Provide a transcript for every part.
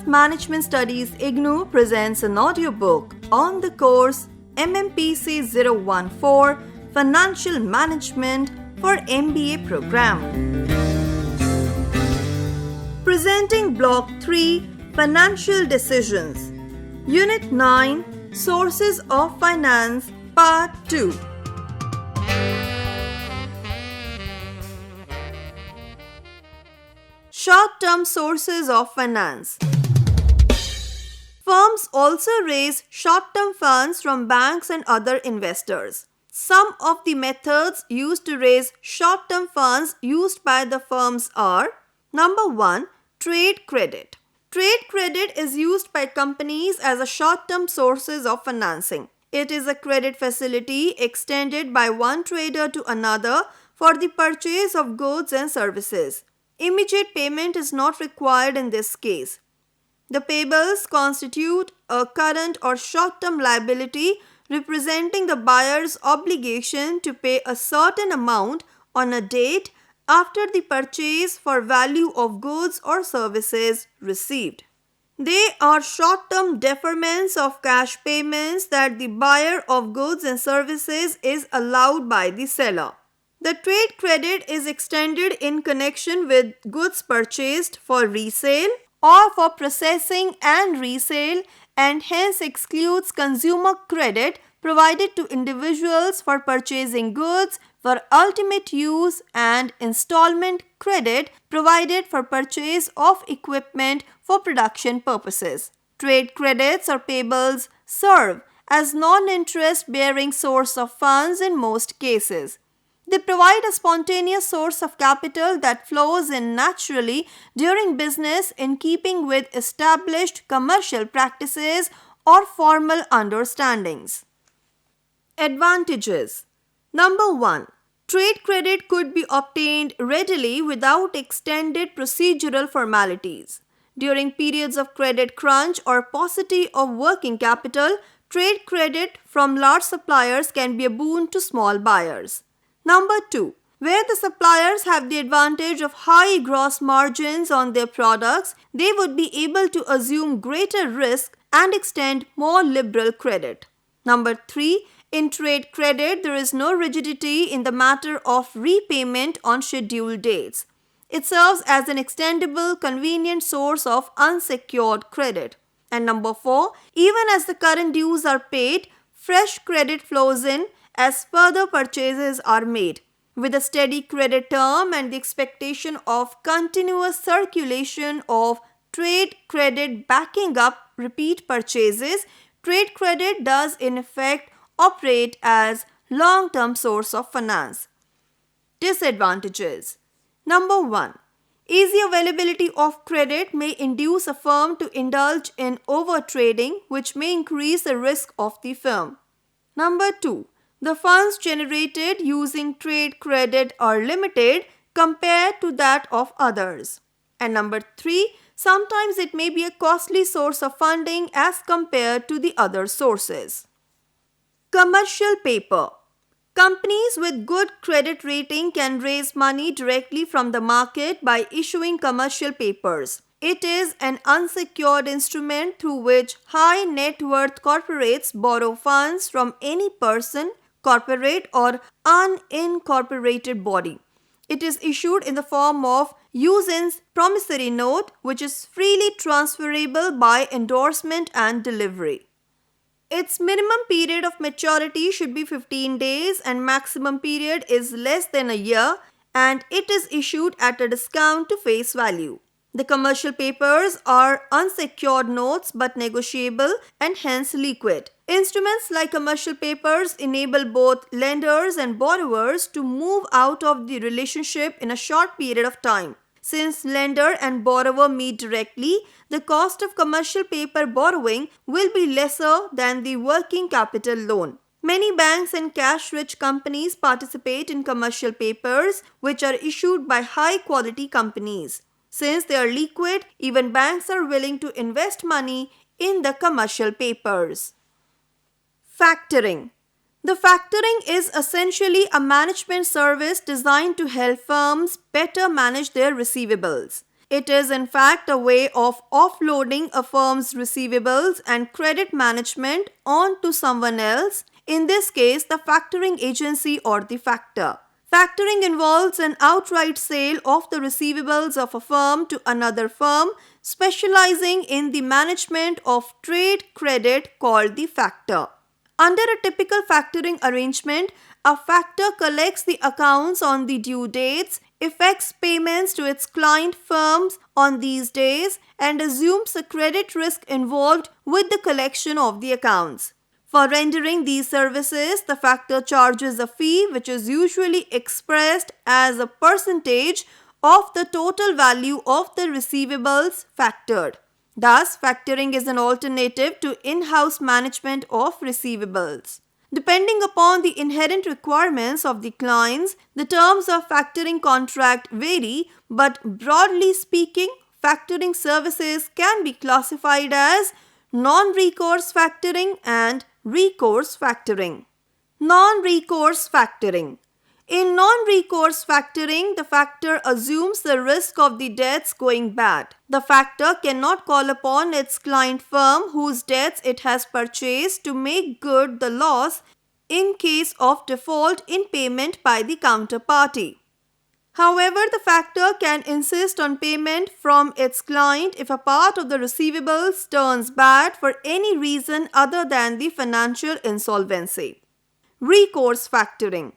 of Management Studies IGNOU presents an audiobook on the course MMPC 014 Financial Management for MBA program. Presenting Block 3 Financial Decisions, Unit 9 Sources of Finance, Part 2. Short-term sources of finance. Firms also raise short-term funds from banks and other investors. Some of the methods used to raise short-term funds used by the firms are: Number 1. Trade credit. Trade credit is used by companies as a short-term sources of financing. It is a credit facility extended by one trader to another for the purchase of goods and services. Immediate payment is not required in this case. The payables constitute a current or short-term liability representing the buyer's obligation to pay a certain amount on a date after the purchase for value of goods or services received. They are short-term deferments of cash payments that the buyer of goods and services is allowed by the seller. The trade credit is extended in connection with goods purchased for resale or for processing and resale, and hence excludes consumer credit provided to individuals for purchasing goods for ultimate use and installment credit provided for purchase of equipment for production purposes. Trade credits or payables serve as non-interest bearing source of funds in most cases. They provide a spontaneous source of capital that flows in naturally during business in keeping with established commercial practices or formal understandings. Advantages. Number 1. Trade credit could be obtained readily without extended procedural formalities. During periods of credit crunch or paucity of working capital, trade credit from large suppliers can be a boon to small buyers. Number 2. Where the suppliers have the advantage of high gross margins on their products, they would be able to assume greater risk and extend more liberal credit. Number 3. In trade credit, there is no rigidity in the matter of repayment on scheduled dates. It serves as an extendable, convenient source of unsecured credit. And number 4. Even as the current dues are paid, fresh credit flows in as further purchases are made. With a steady credit term and the expectation of continuous circulation of trade credit backing up repeat purchases, trade credit does in effect operate as long-term source of finance. Disadvantages. Number 1. Easy availability of credit may induce a firm to indulge in overtrading, which may increase the risk of the firm. Number 2. The funds generated using trade credit are limited compared to that of others. And number 3, sometimes it may be a costly source of funding as compared to the other sources. Commercial paper. Companies with good credit rating can raise money directly from the market by issuing commercial papers. It is an unsecured instrument through which high net worth corporates borrow funds from any person, corporate or unincorporated body. It is issued in the form of usance promissory note, which is freely transferable by endorsement and delivery. Its minimum period of maturity should be 15 days and maximum period is less than a year, and it is issued at a discount to face value. The commercial papers are unsecured notes but negotiable and hence liquid. Instruments like commercial papers enable both lenders and borrowers to move out of the relationship in a short period of time. Since lender and borrower meet directly, the cost of commercial paper borrowing will be lesser than the working capital loan. Many banks and cash-rich companies participate in commercial papers, which are issued by high-quality companies. Since they are liquid, even banks are willing to invest money in the commercial papers. Factoring. The factoring is essentially a management service designed to help firms better manage their receivables. It is in fact a way of offloading a firm's receivables and credit management onto someone else, in this case the factoring agency or the factor. Factoring involves an outright sale of the receivables of a firm to another firm specializing in the management of trade credit called the factor. Under a typical factoring arrangement, a factor collects the accounts on the due dates, effects payments to its client firms on these days, and assumes the credit risk involved with the collection of the accounts. For rendering these services, the factor charges a fee which is usually expressed as a percentage of the total value of the receivables factored. Thus, factoring is an alternative to in-house management of receivables. Depending upon the inherent requirements of the clients, the terms of factoring contract vary, but broadly speaking, factoring services can be classified as non-recourse factoring and recourse factoring. Non-recourse factoring. In non-recourse factoring, the factor assumes the risk of the debts going bad. The factor cannot call upon its client firm whose debts it has purchased to make good the loss in case of default in payment by the counterparty. However, the factor can insist on payment from its client if a part of the receivables turns bad for any reason other than the financial insolvency. Recourse factoring.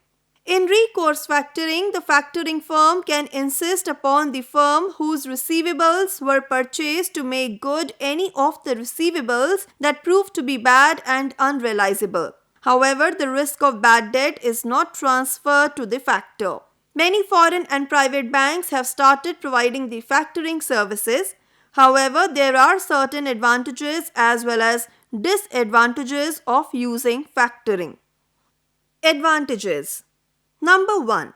In recourse factoring, the factoring firm can insist upon the firm whose receivables were purchased to make good any of the receivables that prove to be bad and unrealizable. However, the risk of bad debt is not transferred to the factor. Many foreign and private banks have started providing the factoring services. However, there are certain advantages as well as disadvantages of using factoring. Advantages. Number 1.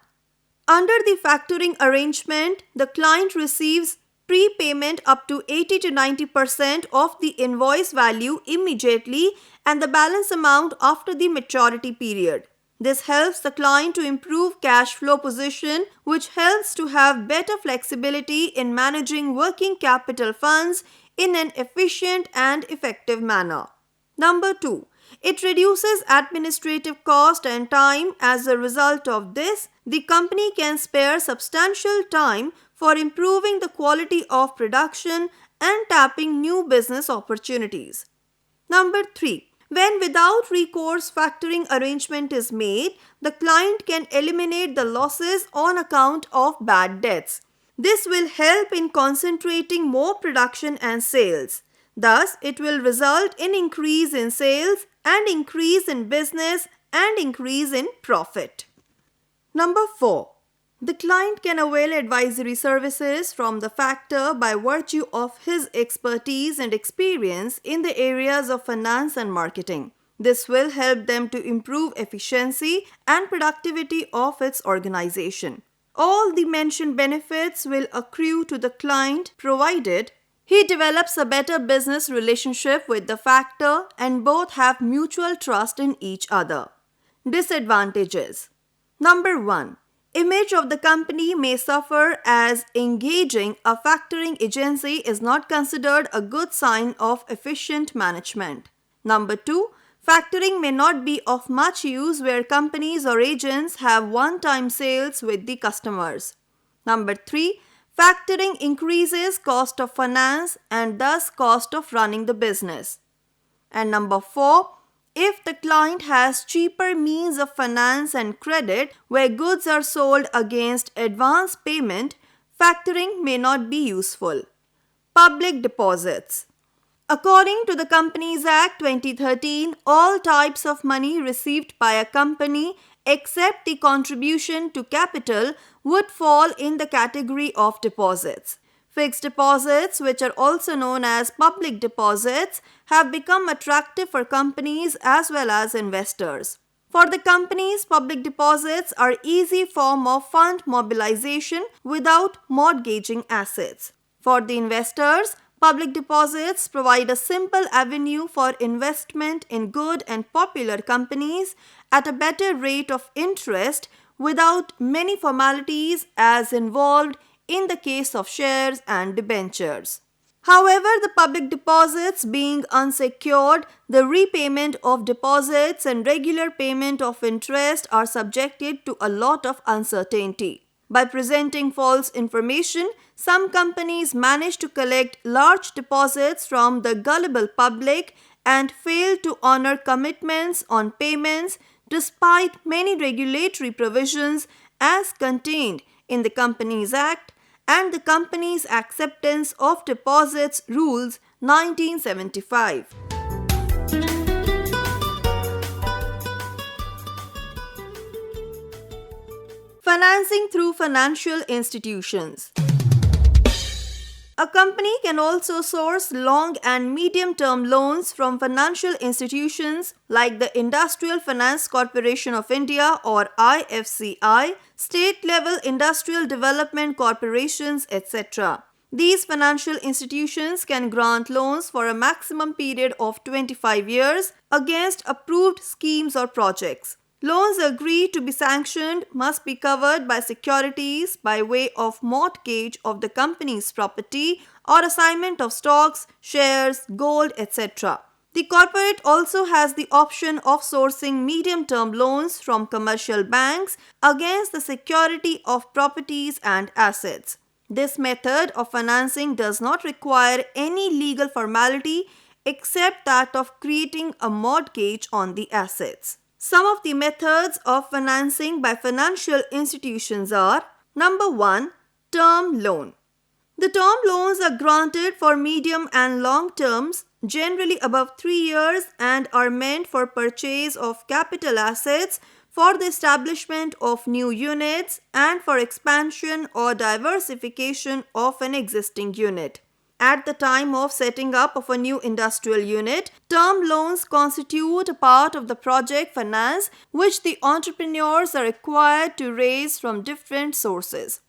Under the factoring arrangement, the client receives prepayment up to 80 to 90% of the invoice value immediately and the balance amount after the maturity period. This helps the client to improve cash flow position, which helps to have better flexibility in managing working capital funds in an efficient and effective manner. Number 2. It reduces administrative cost and time. As a result of this, the company can spare substantial time for improving the quality of production and tapping new business opportunities. Number 3. When without recourse factoring arrangement is made, the client can eliminate the losses on account of bad debts. This will help in concentrating more production and sales. Thus, it will result in increase in sales and increase in business and increase in profit. Number 4. The client can avail advisory services from the factor by virtue of his expertise and experience in the areas of finance and marketing. This will help them to improve efficiency and productivity of its organization. All the mentioned benefits will accrue to the client provided he develops a better business relationship with the factor and both have mutual trust in each other. Disadvantages. Number 1. Image of the company may suffer as engaging a factoring agency is not considered a good sign of efficient management. Number 2. Factoring may not be of much use where companies or agents have one-time sales with the customers. Number 3. Factoring increases cost of finance and thus cost of running the business. And number 4. If the client has cheaper means of finance and credit where goods are sold against advance payment, factoring may not be useful. Public deposits. According to the Companies Act 2013, all types of money received by a company except the contribution to capital would fall in the category of deposits. Fixed deposits, which are also known as public deposits, have become attractive for companies as well as investors. For the companies, public deposits are easy form of fund mobilization without mortgaging assets. For the investors, public deposits provide a simple avenue for investment in good and popular companies at a better rate of interest without many formalities as involved in the case of shares and debentures. However, the public deposits being unsecured, the repayment of deposits and regular payment of interest are subjected to a lot of uncertainty. By presenting false information, some companies manage to collect large deposits from the gullible public and fail to honor commitments on payments despite many regulatory provisions as contained in the Companies Act and the Company's Acceptance of Deposits Rules 1975. Financing through financial institutions. A company can also source long and medium-term loans from financial institutions like the Industrial Finance Corporation of India or IFCI, state-level industrial development corporations, etc. These financial institutions can grant loans for a maximum period of 25 years against approved schemes or projects. Loans agreed to be sanctioned must be covered by securities by way of mortgage of the company's property or assignment of stocks, shares, gold, etc. The corporate also has the option of sourcing medium-term loans from commercial banks against the security of properties and assets. This method of financing does not require any legal formality except that of creating a mortgage on the assets. Some of the methods of financing by financial institutions are: Number 1. Term loan. The term loans are granted for medium and long terms, generally above 3 years, and are meant for purchase of capital assets, for the establishment of new units, and for expansion or diversification of an existing unit. At the time of setting up of a new industrial unit, term loans constitute a part of the project finance which the entrepreneurs are required to raise from different sources.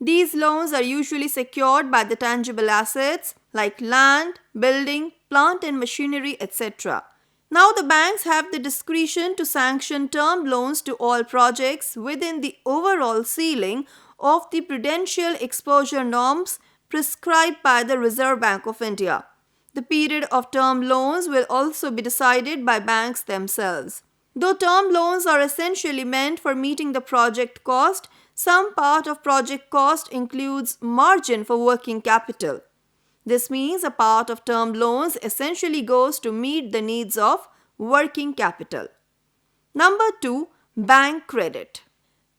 These loans are usually secured by the tangible assets like land, building, plant and machinery, etc. Now the banks have the discretion to sanction term loans to all projects within the overall ceiling of the prudential exposure norms prescribed by the Reserve Bank of India. The period of term loans will also be decided by banks themselves. Though term loans are essentially meant for meeting the project cost, some part of project cost includes margin for working capital. This means a part of term loans essentially goes to meet the needs of working capital. Number 2. Bank credit.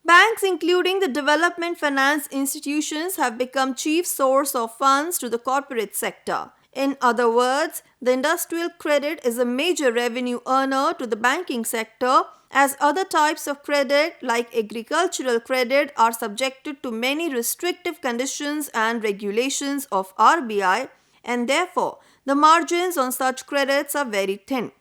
Banks, including the development finance institutions, have become chief source of funds to the corporate sector. In other words, the industrial credit is a major revenue earner to the banking sector, as other types of credit like agricultural credit are subjected to many restrictive conditions and regulations of RBI, and therefore the margins on such credits are very thin.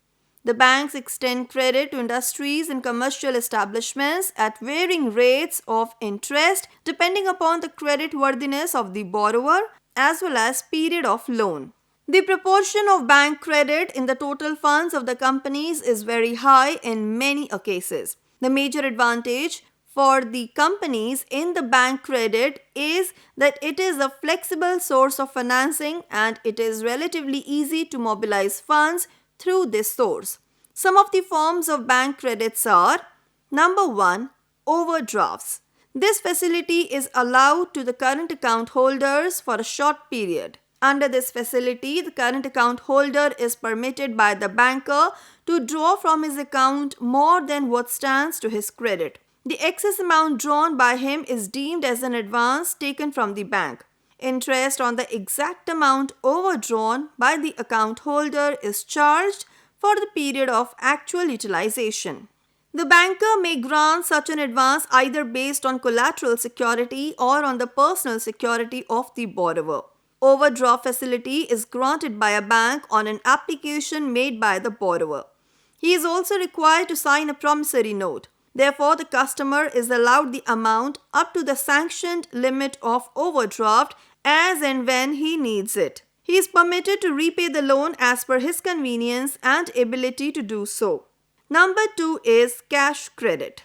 The banks extend credit to industries and commercial establishments at varying rates of interest depending upon the creditworthiness of the borrower as well as period of loan. The proportion of bank credit in the total funds of the companies is very high in many cases. The major advantage for the companies in the bank credit is that it is a flexible source of financing and it is relatively easy to mobilize funds through this source. Some of the forms of bank credits are: Number 1. Overdrafts. This facility is allowed to the current account holders for a short period. Under this facility, the current account holder is permitted by the banker to draw from his account more than what stands to his credit. The excess amount drawn by him is deemed as an advance taken from the bank. Interest on the exact amount overdrawn by the account holder is charged for the period of actual utilization. The banker may grant such an advance either based on collateral security or on the personal security of the borrower. Overdraft facility is granted by a bank on an application made by the borrower. He is also required to sign a promissory note. Therefore, the customer is allowed the amount up to the sanctioned limit of overdraft as and when he needs it. He is permitted to repay the loan as per his convenience and ability to do so. Number 2 is cash credit.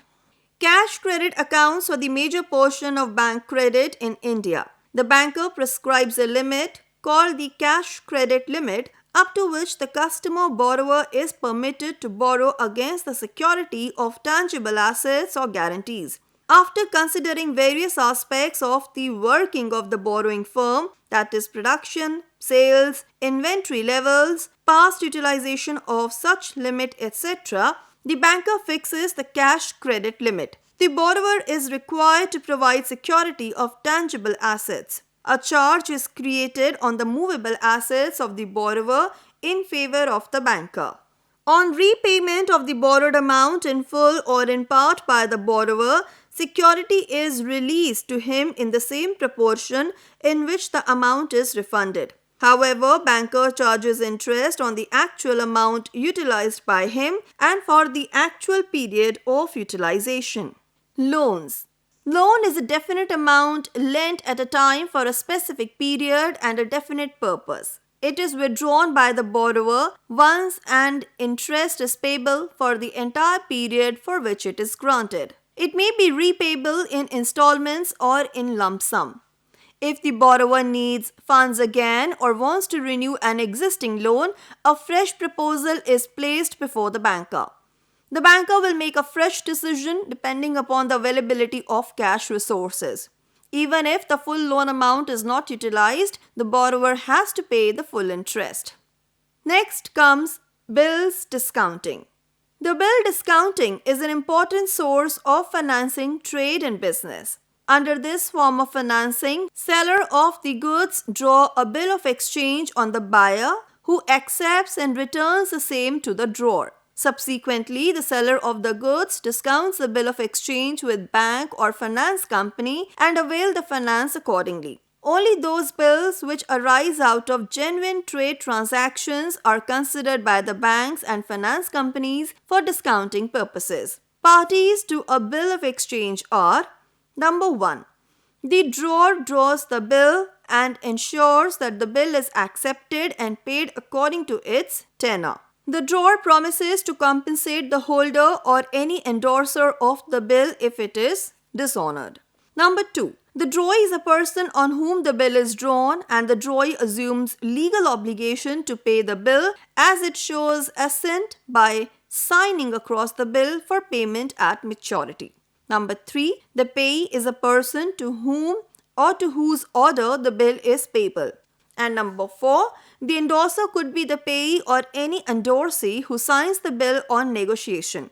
Cash credit accounts for the major portion of bank credit in India. The banker prescribes a limit called the cash credit limit, up to which the customer borrower is permitted to borrow against the security of tangible assets or guarantees. After considering various aspects of the working of the borrowing firm, that is production, sales, inventory levels, past utilization of such limit, etc., the banker fixes the cash credit limit. The borrower is required to provide security of tangible assets. A charge is created on the movable assets of the borrower in favor of the banker. On repayment of the borrowed amount in full or in part by the borrower, security is released to him in the same proportion in which the amount is refunded. However, banker charges interest on the actual amount utilized by him and for the actual period of utilization. Loans. Loan is a definite amount lent at a time for a specific period and a definite purpose. It is withdrawn by the borrower once and interest is payable for the entire period for which it is granted. It may be repayable in installments or in lump sum. If the borrower needs funds again or wants to renew an existing loan, a fresh proposal is placed before the banker. The banker will make a fresh decision depending upon the availability of cash resources. Even if the full loan amount is not utilized, the borrower has to pay the full interest. Next comes bills discounting. The bill discounting is an important source of financing trade and business. Under this form of financing, seller of the goods draw a bill of exchange on the buyer, who accepts and returns the same to the drawer. Subsequently, the seller of the goods discounts the bill of exchange with bank or finance company and avail the finance accordingly. Only those bills which arise out of genuine trade transactions are considered by the banks and finance companies for discounting purposes. Parties to a bill of exchange are: Number 1. The drawer draws the bill and ensures that the bill is accepted and paid according to its tenor. The drawer promises to compensate the holder or any endorser of the bill if it is dishonored. Number 2. The drawee is a person on whom the bill is drawn, and the drawee assumes legal obligation to pay the bill as it shows assent by signing across the bill for payment at maturity. Number 3. The payee is a person to whom or to whose order the bill is payable. And number 4. The endorser could be the payee or any endorsee who signs the bill on negotiation.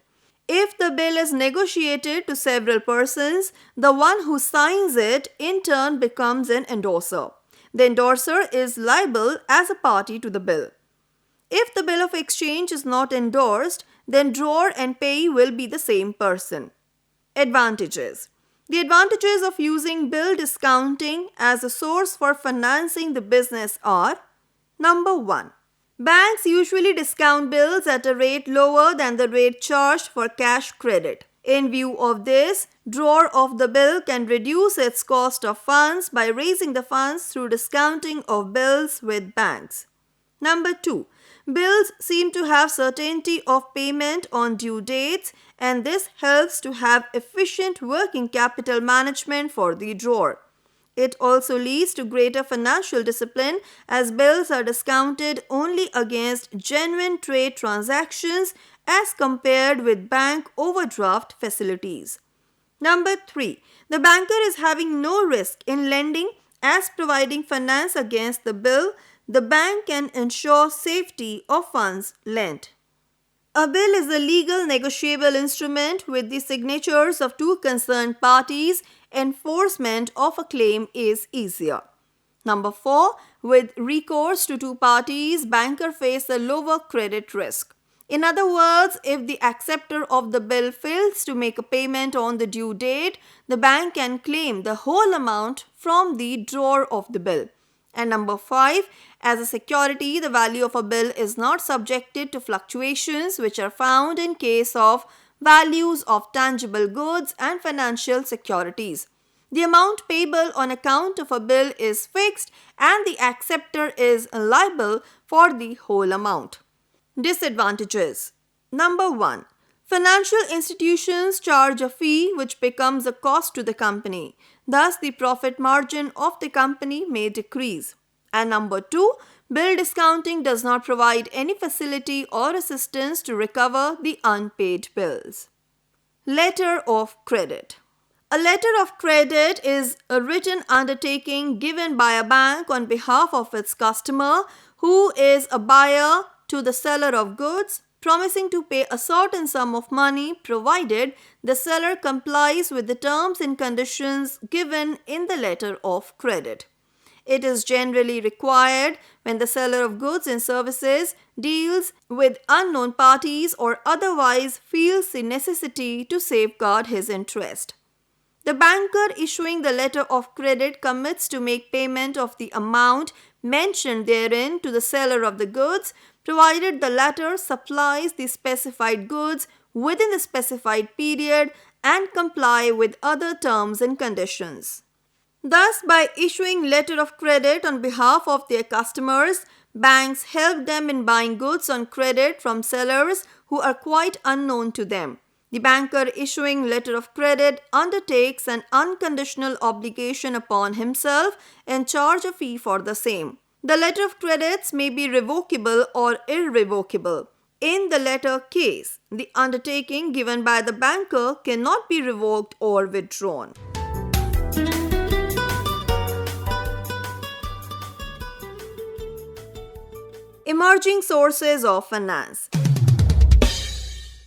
If the bill is negotiated to several persons, the one who signs it in turn becomes an endorser. The endorser is liable as a party to the bill. If the bill of exchange is not endorsed, then drawer and payee will be the same person. Advantages. The advantages of using bill discounting as a source for financing the business are: Number 1. Banks usually discount bills at a rate lower than the rate charged for cash credit. In view of this, drawer of the bill can reduce its cost of funds by raising the funds through discounting of bills with banks. Number 2. Bills seem to have certainty of payment on due dates, and this helps to have efficient working capital management for the drawer. It also leads to greater financial discipline, as bills are discounted only against genuine trade transactions as compared with bank overdraft facilities. Number 3. The banker is having no risk in lending, as providing finance against the bill, the bank can ensure safety of funds lent. A bill is a legal negotiable instrument with the signatures of two concerned parties. Enforcement of a claim is easier. Number 4. With recourse to two parties, banker face a lower credit risk. In other words, if the acceptor of the bill fails to make a payment on the due date, the bank can claim the whole amount from the drawer of the bill. And number 5, as a security, the value of a bill is not subjected to fluctuations which are found in case of values of tangible goods and financial securities. The amount payable on account of a bill is fixed and the acceptor is liable for the whole amount. Disadvantages. Number 1. Financial institutions charge a fee which becomes a cost to the company. Thus, the profit margin of the company may decrease. And number 2, bill discounting does not provide any facility or assistance to recover the unpaid bills. Letter of credit. A letter of credit is a written undertaking given by a bank on behalf of its customer who is a buyer to the seller of goods, promising to pay a certain sum of money provided the seller complies with the terms and conditions given in the letter of credit. It is generally required when the seller of goods and services deals with unknown parties or otherwise feels the necessity to safeguard his interest. The banker issuing the letter of credit commits to make payment of the amount mentioned therein to the seller of the goods, provided the latter supplies the specified goods within the specified period and comply with other terms and conditions. Thus, by issuing letter of credit on behalf of their customers, banks help them in buying goods on credit from sellers who are quite unknown to them. The banker issuing letter of credit undertakes an unconditional obligation upon himself and charge a fee for the same. The letter of credits may be revocable or irrevocable. In the latter case, the undertaking given by the banker cannot be revoked or withdrawn. Emerging sources of finance.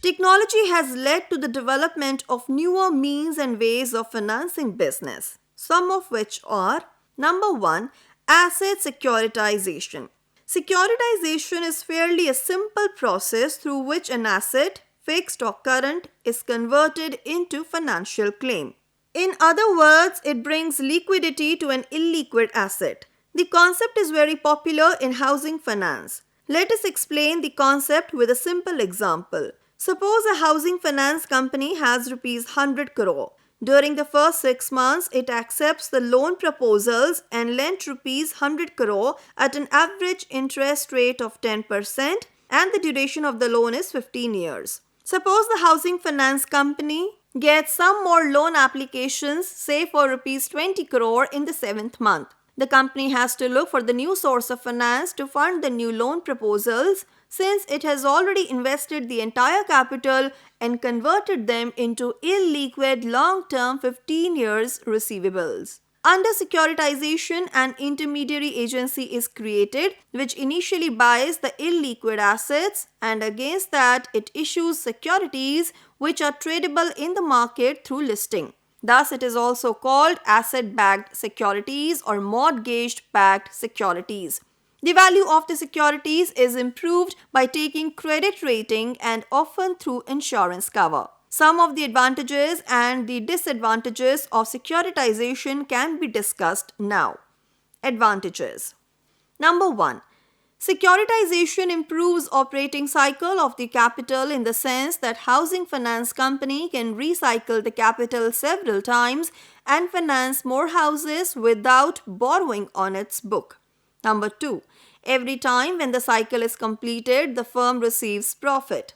Technology has led to the development of newer means and ways of financing business, some of which are: number 1, asset securitization. Securitization is fairly a simple process through which an asset, fixed or current, is converted into financial claim. In other words, it brings liquidity to an illiquid asset. The concept is very popular in housing finance. Let us explain the concept with a simple example. Suppose a housing finance company has rupees 100 crore. During the first 6 months, it accepts the loan proposals and lent rupees 100 crore at an average interest rate of 10% and the duration of the loan is 15 years. Suppose the housing finance company gets some more loan applications, say for rupees 20 crore in the 7th month. The company has to look for the new source of finance to fund the new loan proposals since it has already invested the entire capital and converted them into illiquid long-term 15 years receivables. Under securitization, an intermediary agency is created which initially buys the illiquid assets and against that it issues securities which are tradable in the market through listing. Thus, it is also called asset-backed securities or mortgage-backed securities. The value of the securities is improved by taking credit rating and often through insurance cover. Some of the advantages and the disadvantages of securitization can be discussed now. Advantages. Number 1. Securitization improves operating cycle of the capital in the sense that housing finance company can recycle the capital several times and finance more houses without borrowing on its book. Number 2. Every time when the cycle is completed, the firm receives profit.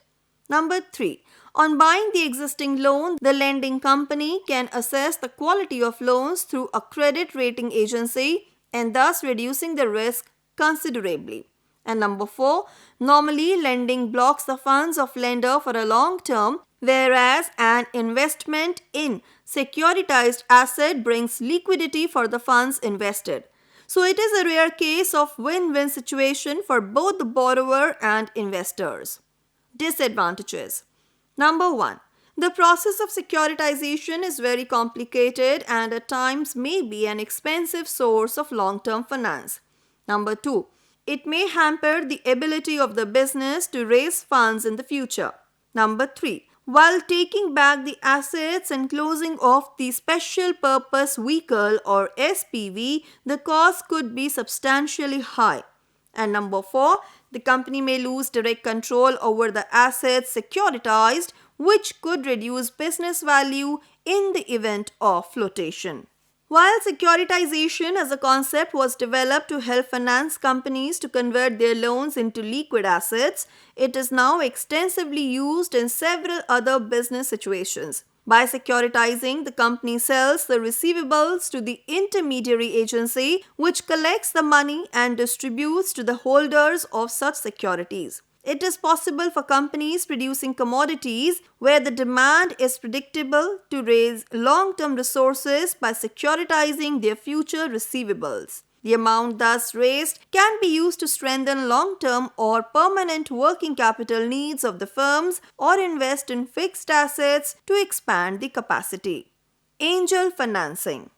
Number 3. On buying the existing loan, the lending company can assess the quality of loans through a credit rating agency and thus reducing the risk considerably. And number 4, normally lending blocks the funds of lender for a long term, whereas an investment in securitized asset brings liquidity for the funds invested. So it is a rare case of win-win situation for both the borrower and investors. Disadvantages. Number 1. The process of securitization is very complicated and at times may be an expensive source of long-term finance. Number 2. It may hamper the ability of the business to raise funds in the future. Number 3. While taking back the assets and closing off the special purpose vehicle or SPV, the cost could be substantially high. And number 4. The company may lose direct control over the assets securitized, which could reduce business value in the event of flotation. While securitization as a concept was developed to help finance companies to convert their loans into liquid assets, it is now extensively used in several other business situations. By securitizing, the company sells the receivables to the intermediary agency, which collects the money and distributes to the holders of such securities. It is possible for companies producing commodities where the demand is predictable to raise long-term resources by securitizing their future receivables. The amount thus raised can be used to strengthen long-term or permanent working capital needs of the firms or invest in fixed assets to expand the capacity. Angel financing.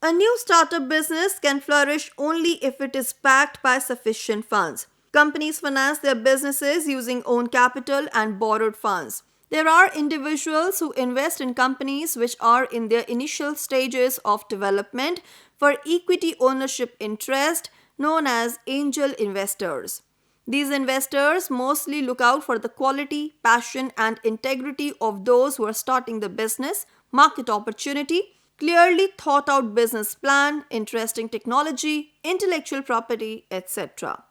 A new startup business can flourish only if it is backed by sufficient funds. Companies finance their businesses using own capital and borrowed funds. There are individuals who invest in companies which are in their initial stages of development for equity ownership interest, known as angel investors. These investors mostly look out for the quality, passion, and integrity of those who are starting the business, market opportunity, clearly thought out business plan, interesting technology, intellectual property, etc.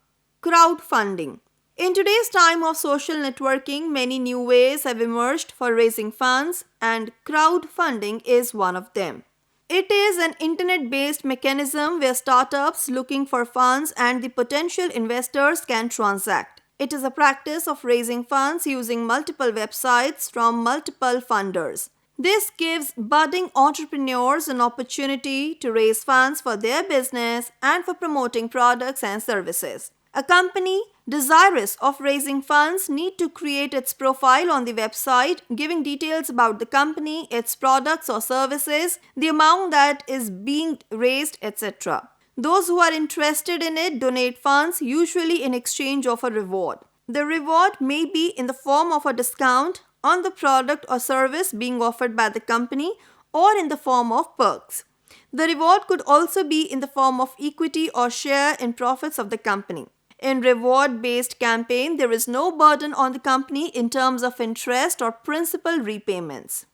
Crowdfunding. In today's time of social networking, many new ways have emerged for raising funds, and crowdfunding is one of them. It is an internet-based mechanism where startups looking for funds and the potential investors can transact. It is a practice of raising funds using multiple websites from multiple funders. This gives budding entrepreneurs an opportunity to raise funds for their business and for promoting products and services. A company desirous of raising funds need to create its profile on the website, giving details about the company, its products or services, the amount that is being raised, etc. Those who are interested in it donate funds, usually in exchange of a reward. The reward may be in the form of a discount on the product or service being offered by the company or in the form of perks. The reward could also be in the form of equity or share in profits of the company. In reward-based campaign, there is no burden on the company in terms of interest or principal repayments.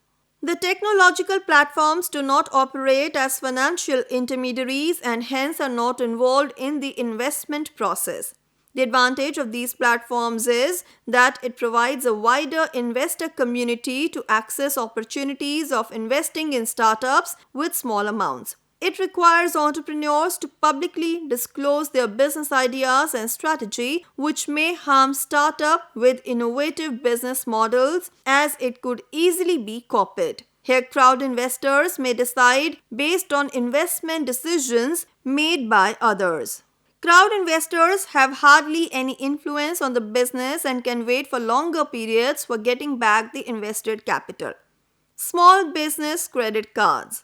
The technological platforms do not operate as financial intermediaries and hence are not involved in the investment process. The advantage of these platforms is that it provides a wider investor community to access opportunities of investing in startups with small amounts. It requires entrepreneurs to publicly disclose their business ideas and strategy, which may harm startup with innovative business models as it could easily be copied. Here, crowd investors may decide based on investment decisions made by others. Crowd investors have hardly any influence on the business and can wait for longer periods for getting back the invested capital. Small business credit cards.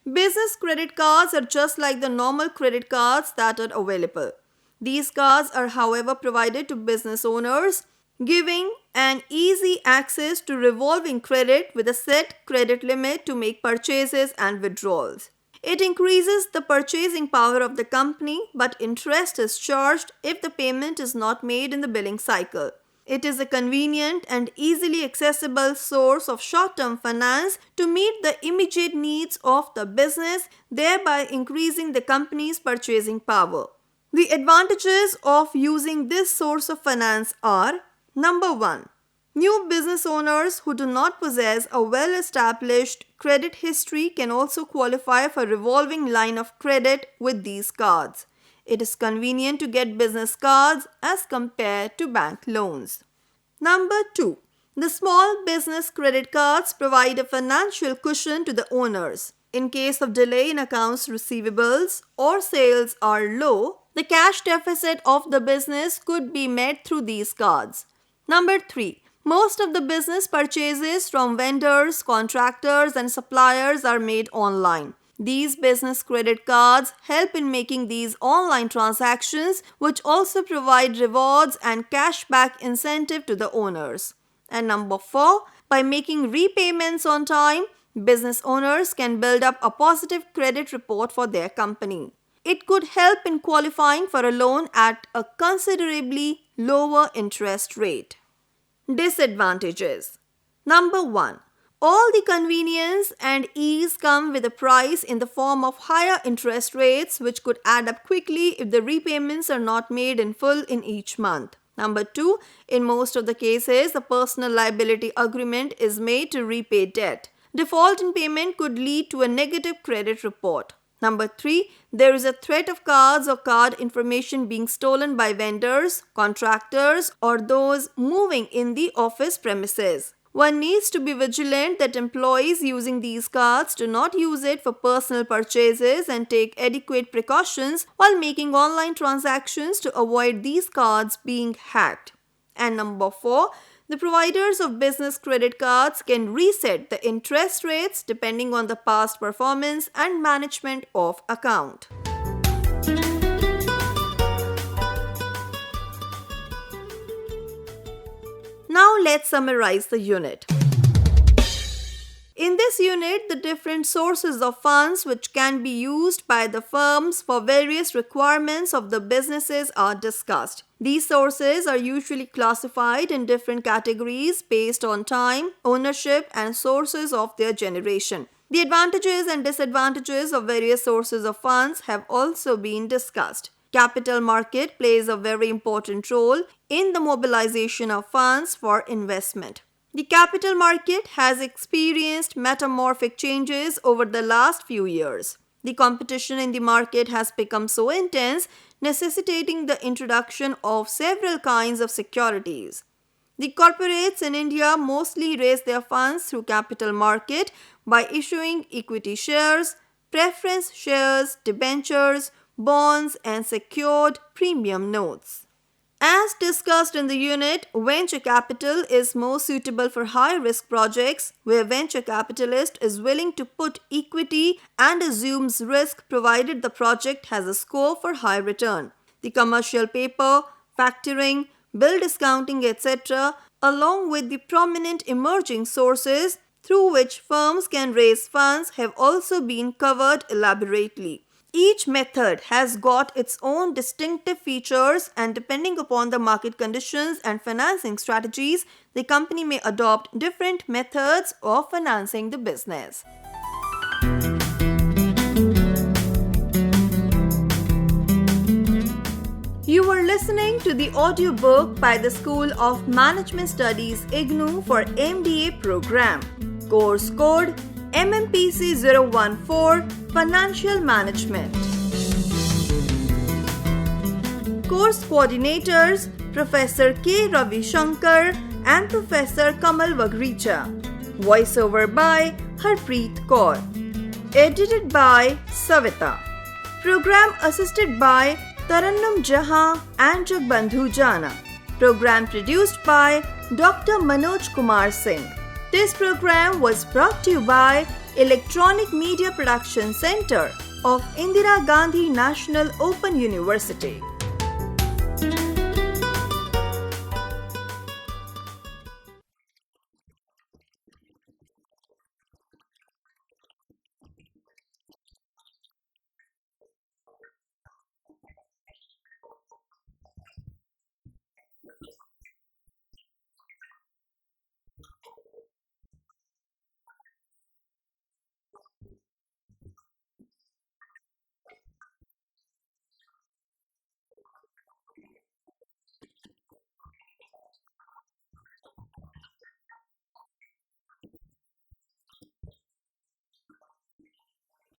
Business credit cards are just like the normal credit cards that are available. These cards are, however, provided to business owners, giving an easy access to revolving credit with a set credit limit to make purchases and withdrawals. It increases the purchasing power of the company, but interest is charged if the payment is not made in the billing cycle. It is a convenient and easily accessible source of short-term finance to meet the immediate needs of the business, thereby increasing the company's purchasing power. The advantages of using this source of finance are: Number 1. New business owners who do not possess a well-established credit history can also qualify for a revolving line of credit with these cards. It is convenient to get business cards as compared to bank loans. Number 2. The small business credit cards provide a financial cushion to the owners. In case of delay in accounts receivables or sales are low, the cash deficit of the business could be met through these cards. Number 3. Most of the business purchases from vendors, contractors, and suppliers are made online. These business credit cards help in making these online transactions, which also provide rewards and cashback incentive to the owners. And number 4, by making repayments on time, business owners can build up a positive credit report for their company. It could help in qualifying for a loan at a considerably lower interest rate. Disadvantages. Number 1. All the convenience and ease come with a price in the form of higher interest rates, which could add up quickly if the repayments are not made in full in each month. Number 2, in most of the cases, a personal liability agreement is made to repay debt. Default in payment could lead to a negative credit report. Number 3, there is a threat of cards or card information being stolen by vendors, contractors, or those moving in the office premises. One needs to be vigilant that employees using these cards do not use it for personal purchases and take adequate precautions while making online transactions to avoid these cards being hacked. And number 4, the providers of business credit cards can reset the interest rates depending on the past performance and management of account. Now let's summarize the unit. In this unit, the different sources of funds which can be used by the firms for various requirements of the businesses are discussed. These sources are usually classified in different categories based on time, ownership, and sources of their generation. The advantages and disadvantages of various sources of funds have also been discussed. Capital market plays a very important role in the mobilization of funds for investment. The capital market has experienced metamorphic changes over the last few years. The competition in the market has become so intense, necessitating the introduction of several kinds of securities. The corporates in India mostly raise their funds through capital market by issuing equity shares, preference shares, debentures, bonds, and secured premium notes. As discussed in the unit, venture capital is more suitable for high-risk projects where venture capitalist is willing to put equity and assumes risk provided the project has a score for high return. The commercial paper, factoring, bill discounting, etc., along with the prominent emerging sources through which firms can raise funds have also been covered elaborately. Each method has got its own distinctive features, and depending upon the market conditions and financing strategies, the company may adopt different methods of financing the business. You were listening to the audiobook by the School of Management Studies IGNOU for MDA program. Course code MMPC 014 Financial Management. Course coordinators Professor K. Ravi Shankar and Professor Kamal Wagricha. Voiceover by Harpreet Kaur. Edited by Savita. Program assisted by Tarannum Jahan and Jagbandhu Jana. Program produced by Dr. Manoj Kumar Singh. This program was brought to you by Electronic Media Production Center of Indira Gandhi National Open University.